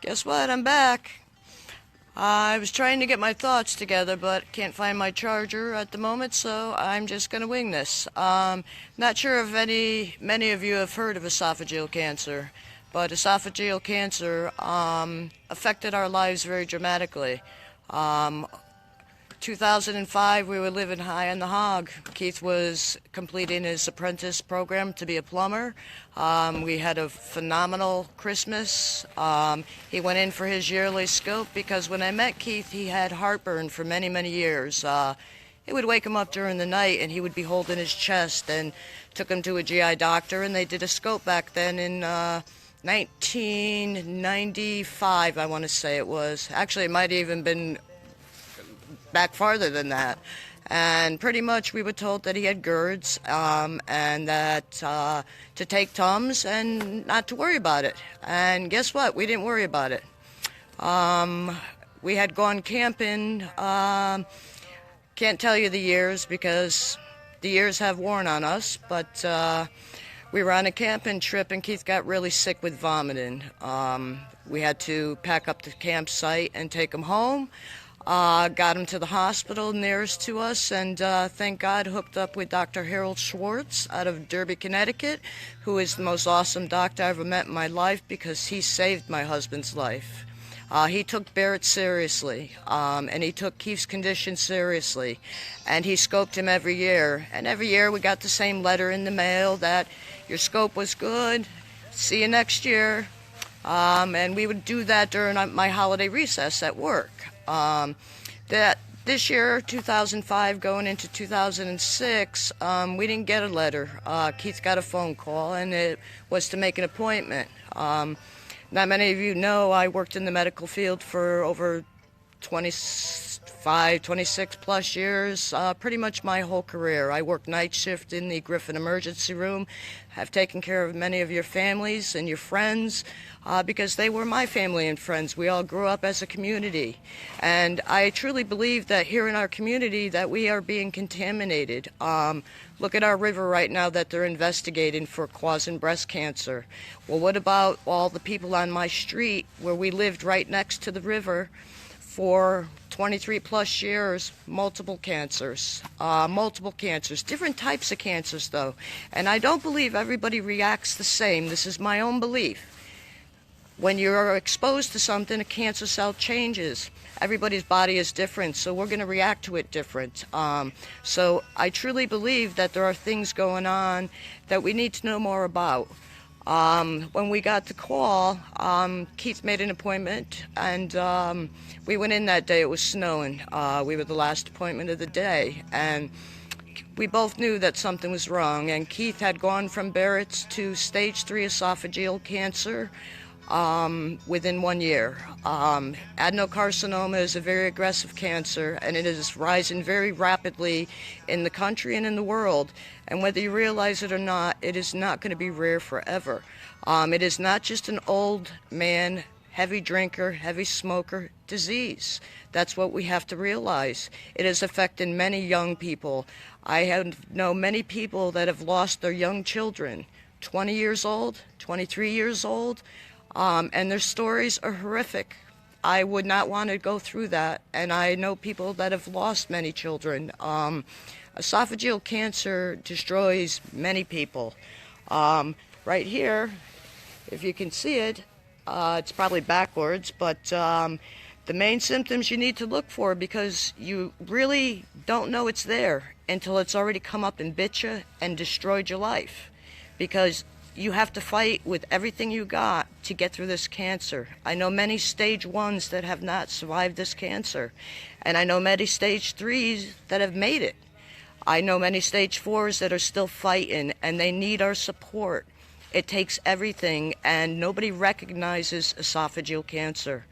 Guess what? I'm back. I was trying to get my thoughts together, but can't find my charger at the moment, so I'm just going to wing this. Not sure if many of you have heard of esophageal cancer, but esophageal cancer affected our lives very dramatically. Um, 2005, we were living high on the hog. Keith was completing his apprentice program to be a plumber. We had a phenomenal Christmas. He went in for his yearly scope because when I met Keith, he had heartburn for many, many years. It would wake him up during the night, and he would be holding his chest, and took him to a GI doctor, and they did a scope back then in 1995, I want to say it was. Actually, it might have even been back farther than that. And pretty much we were told that he had GERDs, and that to take Tums and not to worry about it. And guess what? We didn't worry about it. We had gone camping. Can't tell you the years because the years have worn on us, but we were on a camping trip and Keith got really sick with vomiting. We had to pack up the campsite and take him home. Got him to the hospital nearest to us, and thank God hooked up with Dr. Harold Schwartz out of Derby, Connecticut, who is the most awesome doctor I ever met in my life because he saved my husband's life. He took Barrett seriously, and he took Keith's condition seriously, and he scoped him every year. And every year we got the same letter in the mail that your scope was good, see you next year. And we would do that during my holiday recess at work. That this year, 2005, going into 2006, we didn't get a letter. Keith got a phone call, and it was to make an appointment. Not many of you know I worked in the medical field for over 26 plus years, pretty much my whole career. I worked night shift in the Griffin Emergency Room, have taken care of many of your families and your friends because they were my family and friends. We all grew up as a community. And I truly believe that here in our community that we are being contaminated. Look at our river right now that they're investigating for causing breast cancer. Well, what about all the people on my street where we lived right next to the river for 23 plus years, multiple cancers, different types of cancers though. And I don't believe everybody reacts the same. This is my own belief. When you're exposed to something, a cancer cell changes. Everybody's body is different, so we're going to react to it different. So I truly believe that there are things going on that we need to know more about. When we got the call, Keith made an appointment, and we went in that day. It was snowing. We were the last appointment of the day, and we both knew that something was wrong. And Keith had gone from Barrett's to stage 3 esophageal cancer within 1 year. Adenocarcinoma is a very aggressive cancer, and it is rising very rapidly in the country and in the world. And whether you realize it or not, it is not going to be rare forever. It is not just an old man, heavy drinker, heavy smoker disease. That's what we have to realize. It is affecting many young people. I know many people that have lost their young children, 20 years old, 23 years old, and their stories are horrific. I would not want to go through that, and I know people that have lost many children. Esophageal cancer destroys many people. Right here, if you can see it, it's probably backwards, but the main symptoms you need to look for, because you really don't know it's there until it's already come up and bit you and destroyed your life, because you have to fight with everything you got to get through this cancer. I know many stage 1s that have not survived this cancer, and I know many stage 3s that have made it. I know many stage 4s that are still fighting, and they need our support. It takes everything, and nobody recognizes esophageal cancer.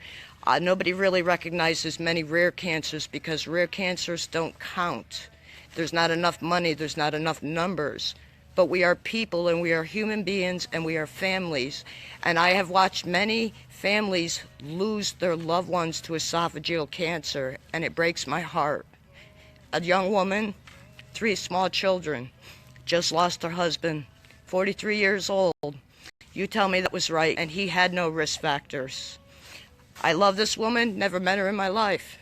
Nobody really recognizes many rare cancers because rare cancers don't count. There's not enough money, there's not enough numbers. But we are people, and we are human beings, and we are families. And I have watched many families lose their loved ones to esophageal cancer, and it breaks my heart. A young woman, 3 small children, just lost her husband, 43 years old. You tell me that was right, and he had no risk factors. I love this woman, never met her in my life.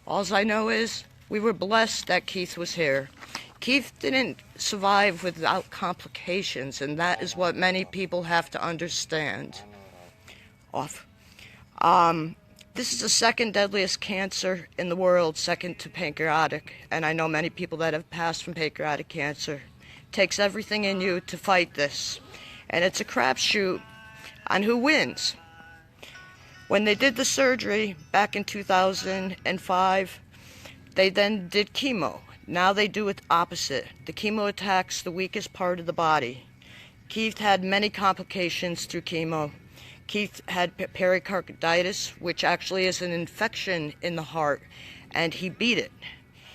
All I know is we were blessed that Keith was here. Keith didn't survive without complications, and that is what many people have to understand. Off. This is the second deadliest cancer in the world, second to pancreatic, and I know many people that have passed from pancreatic cancer. It takes everything in you to fight this, and it's a crapshoot on who wins. When they did the surgery back in 2005, they then did chemo. Now they do it opposite. The chemo attacks the weakest part of the body. Keith had many complications through chemo. Keith had pericarditis, which actually is an infection in the heart, and he beat it.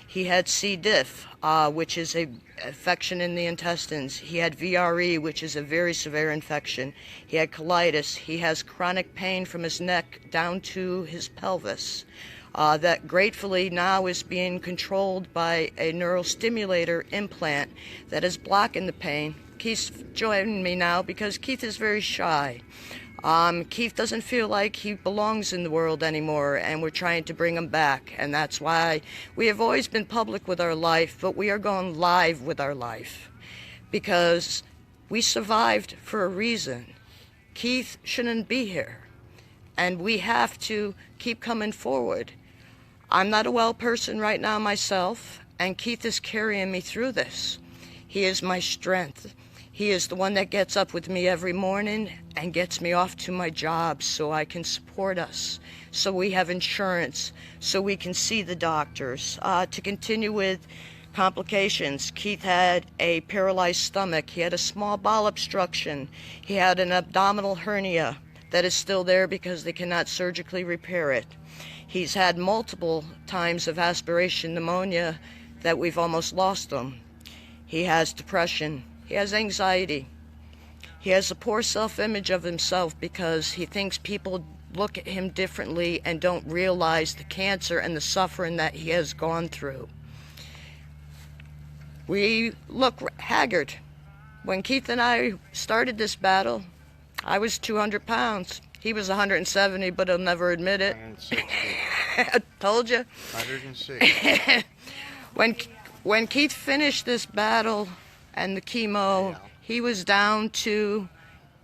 He had C. diff, which is an infection in the intestines. He had VRE, which is a very severe infection. He had colitis. He has chronic pain from his neck down to his pelvis. That gratefully now is being controlled by a neurostimulator implant that is blocking the pain. Keith's joining me now because Keith is very shy. Keith doesn't feel like he belongs in the world anymore, and we're trying to bring him back. And that's why we have always been public with our life, but we are going live with our life because we survived for a reason. Keith shouldn't be here, and we have to keep coming forward. I'm not a well person right now myself, and Keith is carrying me through this. He is my strength. He is the one that gets up with me every morning and gets me off to my job so I can support us, so we have insurance, so we can see the doctors. To continue with complications, Keith had a paralyzed stomach. He had a small bowel obstruction. He had an abdominal hernia that is still there because they cannot surgically repair it. He's had multiple times of aspiration pneumonia that we've almost lost him. He has depression. He has anxiety. He has a poor self-image of himself because he thinks people look at him differently and don't realize the cancer and the suffering that he has gone through. We look haggard. When Keith and I started this battle, I was 200 pounds. He was 170, but he'll never admit it. 160. I told you. 106. When Keith finished this battle and the chemo, he was down to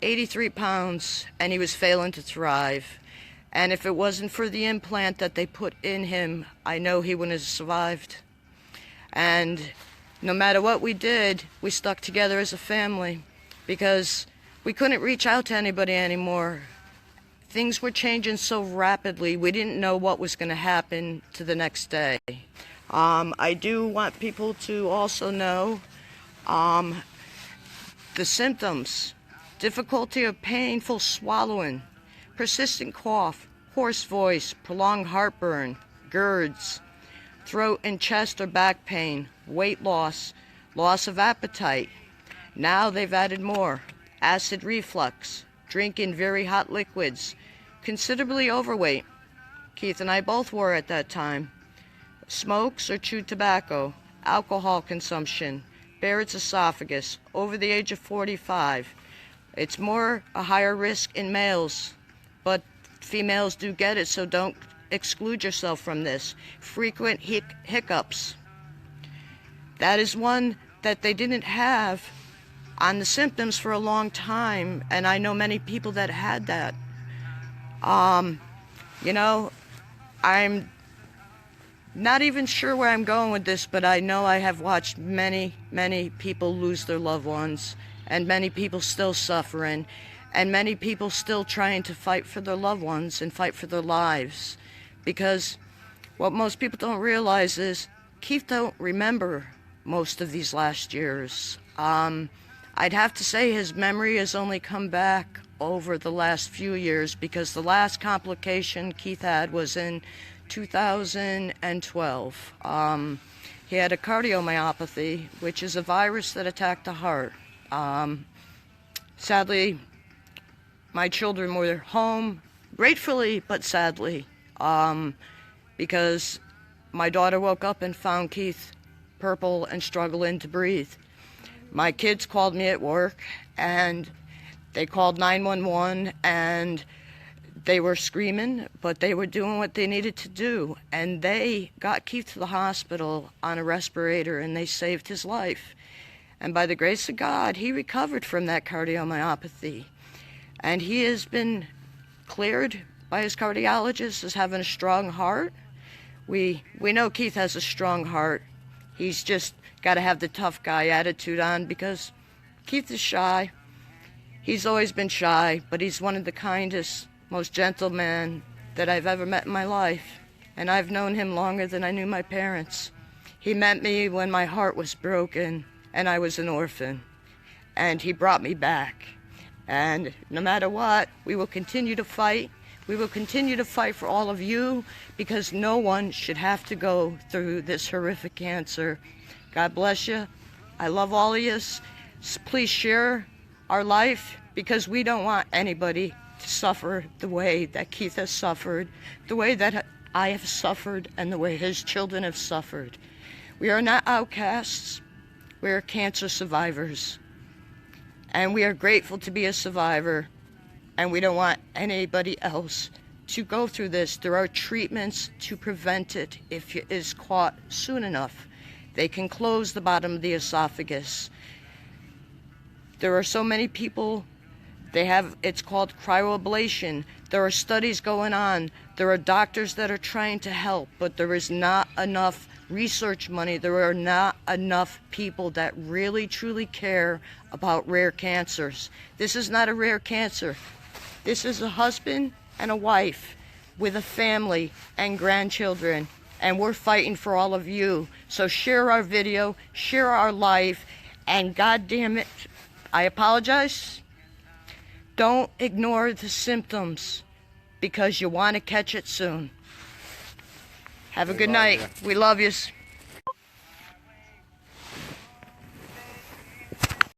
83 pounds, and he was failing to thrive. And if it wasn't for the implant that they put in him, I know he wouldn't have survived. And no matter what we did, we stuck together as a family because we couldn't reach out to anybody anymore. Things were changing so rapidly, we didn't know what was going to happen to the next day. I do want people to also know the symptoms: difficulty of painful swallowing, persistent cough, hoarse voice, prolonged heartburn, GERDs, throat and chest or back pain, weight loss, loss of appetite. Now they've added more: acid reflux, drinking very hot liquids, considerably overweight. Keith and I both were at that time. Smokes or chewed tobacco, alcohol consumption, Barrett's esophagus, over the age of 45. It's more a higher risk in males, but females do get it, so don't exclude yourself from this. Frequent hiccups. That is one that they didn't have on the symptoms for a long time, and I know many people that had that. I'm not even sure where I'm going with this, but I know I have watched many, many people lose their loved ones, and many people still suffering, and many people still trying to fight for their loved ones and fight for their lives. Because what most people don't realize is Keith don't remember most of these last years. I'd have to say his memory has only come back over the last few years, because the last complication Keith had was in 2012. He had a cardiomyopathy, which is a virus that attacked the heart. Sadly, my children were home, gratefully but sadly, because my daughter woke up and found Keith purple and struggling to breathe. My kids called me at work, and they called 911, and They were screaming, but they were doing what they needed to do. And they got Keith to the hospital on a respirator, and they saved his life. And by the grace of God, he recovered from that cardiomyopathy. And he has been cleared by his cardiologist as having a strong heart. We know Keith has a strong heart. He's just got to have the tough guy attitude on, because Keith is shy. He's always been shy, but he's one of the kindest, most gentle men that I've ever met in my life. And I've known him longer than I knew my parents. He met me when my heart was broken and I was an orphan. And he brought me back. And no matter what, we will continue to fight. We will continue to fight for all of you, because no one should have to go through this horrific cancer. God bless you. I love all of you. Please share our life, because we don't want anybody to suffer the way that Keith has suffered, the way that I have suffered, and the way his children have suffered. We are not outcasts. We are cancer survivors. And we are grateful to be a survivor. And we don't want anybody else to go through this. There are treatments to prevent it if it is caught soon enough. They can close the bottom of the esophagus. There are so many people, it's called cryoablation. There are studies going on. There are doctors that are trying to help, but there is not enough research money. There are not enough people that really, truly care about rare cancers. This is not a rare cancer. This is a husband and a wife with a family and grandchildren, and we're fighting for all of you. So share our video, share our life, and God damn it, I apologize. Don't ignore the symptoms, because you want to catch it soon. Have a good night. We love you.